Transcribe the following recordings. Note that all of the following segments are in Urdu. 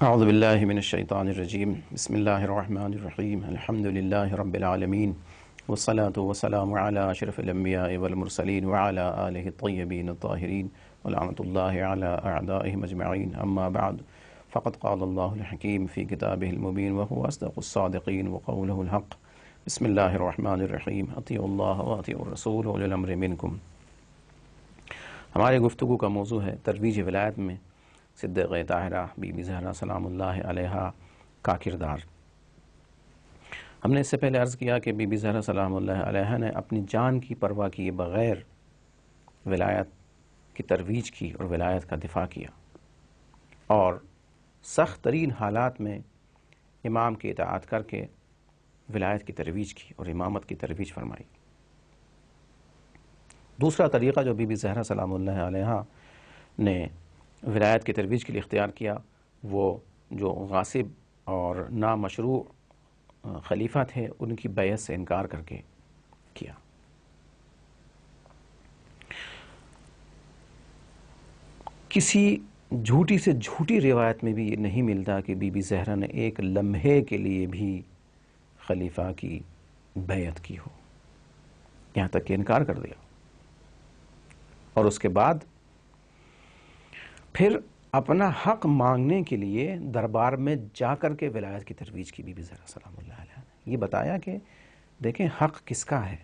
اعوذ باللہ من الشیطان الرجیم بسم اللہ الرحمن الرحیم الحمد للہ رب العالمین والصلاة والسلام علی اشرف الانبیاء والمرسلین وعلی آلہ الطیبین الطاہرین ولعنۃ اللہ علی اعدائہم اجمعین اما بعد فقد قال اللہ الحکیم فی کتابہ المبین وہو اصدق الصادقین وقولہ الحق بسم اللہ الرحمن الرحیم اطیعوا اللہ واطیعوا الرسول واولی الامر منکم۔ ہمارے گفتگو کا موضوع ہے ترویج ولایت میں صدیقہ طاہرہ بی بی زہرا سلام اللہ علیہا کا کردار۔ ہم نے اس سے پہلے عرض کیا کہ بی بی زہرا سلام اللہ علیہا نے اپنی جان کی پرواہ کیے بغیر ولایت کی ترویج کی اور ولایت کا دفاع کیا، اور سخت ترین حالات میں امام کی اطاعت کر کے ولایت کی ترویج کی اور امامت کی ترویج فرمائی۔ دوسرا طریقہ جو بی بی زہرا سلام اللہ علیہا نے ولایت کی ترویج کے لیے اختیار کیا، وہ جو غاصب اور نامشروع خلیفہ تھے ان کی بیعت سے انکار کر کے کیا۔ کسی جھوٹی سے جھوٹی روایت میں بھی یہ نہیں ملتا کہ بی بی زہرا نے ایک لمحے کے لیے بھی خلیفہ کی بیعت کی ہو، یہاں تک کہ انکار کر دیا، اور اس کے بعد پھر اپنا حق مانگنے کے لیے دربار میں جا کر کے ولایت کی ترویج کی بی بی زہرا سلام اللہ علیہا نے۔ یہ بتایا کہ دیکھیں حق کس کا ہے،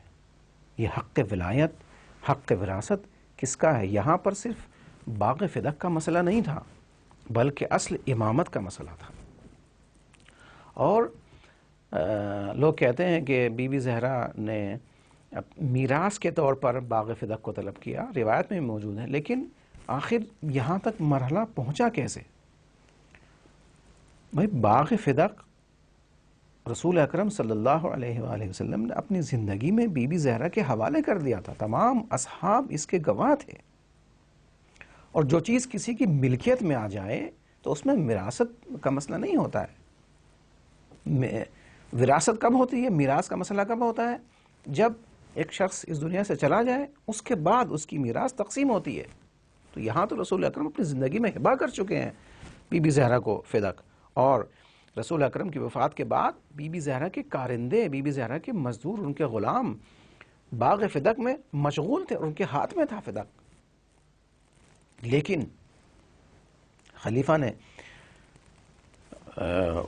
یہ حق ولایت، حق وراثت کس کا ہے۔ یہاں پر صرف باغ فدق کا مسئلہ نہیں تھا بلکہ اصل امامت کا مسئلہ تھا۔ اور لوگ کہتے ہیں کہ بی بی زہرا نے میراث کے طور پر باغ فدق کو طلب کیا، روایت میں موجود ہے، لیکن آخر یہاں تک مرحلہ پہنچا کیسے؟ بھائی باغ فدق رسول اکرم صلی اللہ علیہ وآلہ وسلم نے اپنی زندگی میں بی بی زہرا کے حوالے کر دیا تھا، تمام اصحاب اس کے گواہ تھے، اور جو چیز کسی کی ملکیت میں آ جائے تو اس میں وراثت کا مسئلہ نہیں ہوتا ہے۔ وراثت کب ہوتی ہے، میراث کا مسئلہ کب ہوتا ہے؟ جب ایک شخص اس دنیا سے چلا جائے اس کے بعد اس کی میراث تقسیم ہوتی ہے۔ تو یہاں تو رسول اکرم اپنی زندگی میں ہبہ کر چکے ہیں بی بی زہرا کو فدق، اور رسول اکرم کی وفات کے بعد بی بی زہرا کے کارندے، بی بی زہرا کے مزدور، ان کے غلام باغ فدق میں مشغول تھے اور ان کے ہاتھ میں تھا فدق، لیکن خلیفہ نے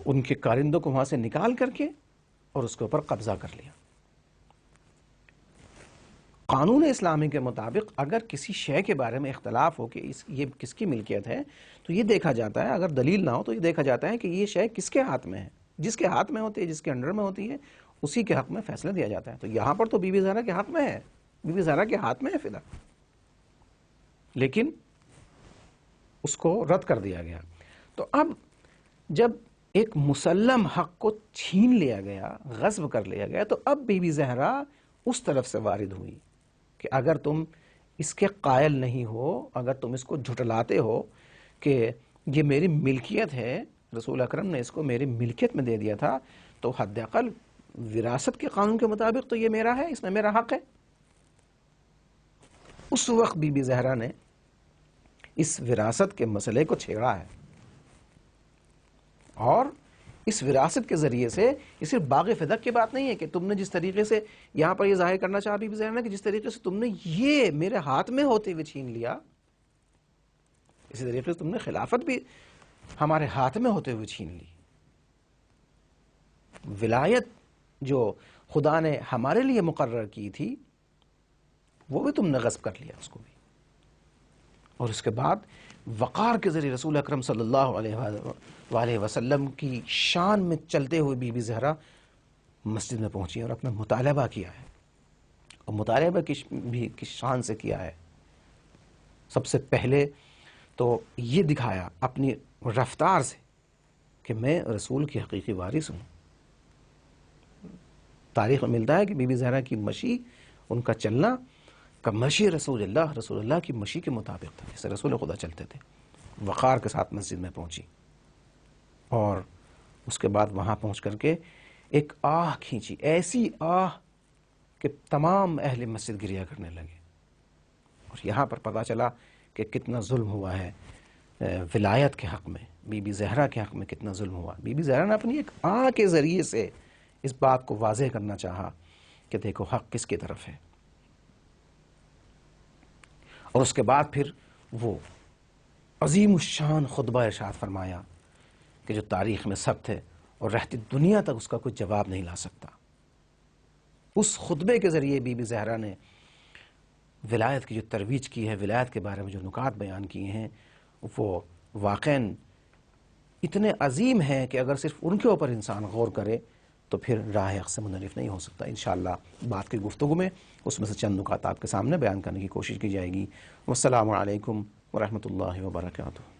ان کے کارندوں کو وہاں سے نکال کر کے اور اس کے اوپر قبضہ کر لیا۔ قانون اسلامی کے مطابق اگر کسی شے کے بارے میں اختلاف ہو کہ یہ کس کی ملکیت ہے تو یہ دیکھا جاتا ہے، اگر دلیل نہ ہو تو یہ دیکھا جاتا ہے کہ یہ شے کس کے ہاتھ میں ہے، جس کے ہاتھ میں ہوتی ہے، جس کے انڈر میں ہوتی ہے، اسی کے حق میں فیصلہ دیا جاتا ہے۔ تو یہاں پر تو بی بی زہرا کے حق میں ہے، بی بی زہرا کے ہاتھ میں ہے فدق، لیکن اس کو رد کر دیا گیا۔ تو اب جب ایک مسلم حق کو چھین لیا گیا، غصب کر لیا گیا، تو اب بی بی زہرا اس طرف سے وارد ہوئی کہ اگر تم اس کے قائل نہیں ہو، اگر تم اس کو جھٹلاتے ہو کہ یہ میری ملکیت ہے، رسول اکرم نے اس کو میری ملکیت میں دے دیا تھا، تو حد اقل وراثت کے قانون کے مطابق تو یہ میرا ہے، اس میں میرا حق ہے۔ اس وقت بی بی زہرا نے اس وراثت کے مسئلے کو چھیڑا ہے، اور اس وراثت کے ذریعے سے یہ صرف باغ فدق کی بات نہیں ہے کہ تم نے جس طریقے سے یہاں پر یہ ظاہر کرنا چاہا بی بی زہرا نے کہ جس طریقے سے تم نے یہ میرے ہاتھ میں ہوتے ہوئے چھین لیا، اسی طریقے سے تم نے خلافت بھی ہمارے ہاتھ میں ہوتے ہوئے چھین لی۔ ولایت جو خدا نے ہمارے لیے مقرر کی تھی وہ بھی تم نے غصب کر لیا اس کو بھی، اور اس کے بعد وقار کے ذریعے رسول اکرم صلی اللہ علیہ وآلہ وسلم کی شان میں چلتے ہوئے بی بی زہرا مسجد میں پہنچی اور اپنا مطالبہ کیا ہے، اور مطالبہ بھی کس شان سے کیا ہے۔ سب سے پہلے تو یہ دکھایا اپنی رفتار سے کہ میں رسول کی حقیقی وارث ہوں۔ تاریخ میں ملتا ہے کہ بی بی زہرا کی مشی، ان کا چلنا کا مشی رسول اللہ کی مشی کے مطابق تھا، جیسے رسول خدا چلتے تھے۔ وقار کے ساتھ مسجد میں پہنچی، اور اس کے بعد وہاں پہنچ کر کے ایک آہ کھینچی، ایسی آہ کہ تمام اہل مسجد گریہ کرنے لگے، اور یہاں پر پتہ چلا کہ کتنا ظلم ہوا ہے ولایت کے حق میں، بی بی زہرا کے حق میں کتنا ظلم ہوا. بی بی زہرا نے اپنی ایک آنکھ کے ذریعے سے اس بات کو واضح کرنا چاہا کہ دیکھو حق کس کی طرف ہے. اور اس کے بعد پھر وہ عظیم الشان خطبہ ارشاد فرمایا کہ جو تاریخ میں ثبت ہے اور رہتی دنیا تک اس کا کوئی جواب نہیں لا سکتا. اس خطبے کے ذریعے بی بی زہرا نے ولایت کی جو ترویج کی ہے، ولایت کے بارے میں جو نکات بیان کیے ہیں، وہ واقعاً اتنے عظیم ہیں کہ اگر صرف ان کے اوپر انسان غور کرے تو پھر راہ حق سے منحرف نہیں ہو سکتا. انشاءاللہ بات کی گفتگو میں اس میں سے چند نکات آپ کے سامنے بیان کرنے کی کوشش کی جائے گی. والسلام علیکم ورحمۃ اللہ وبرکاتہ.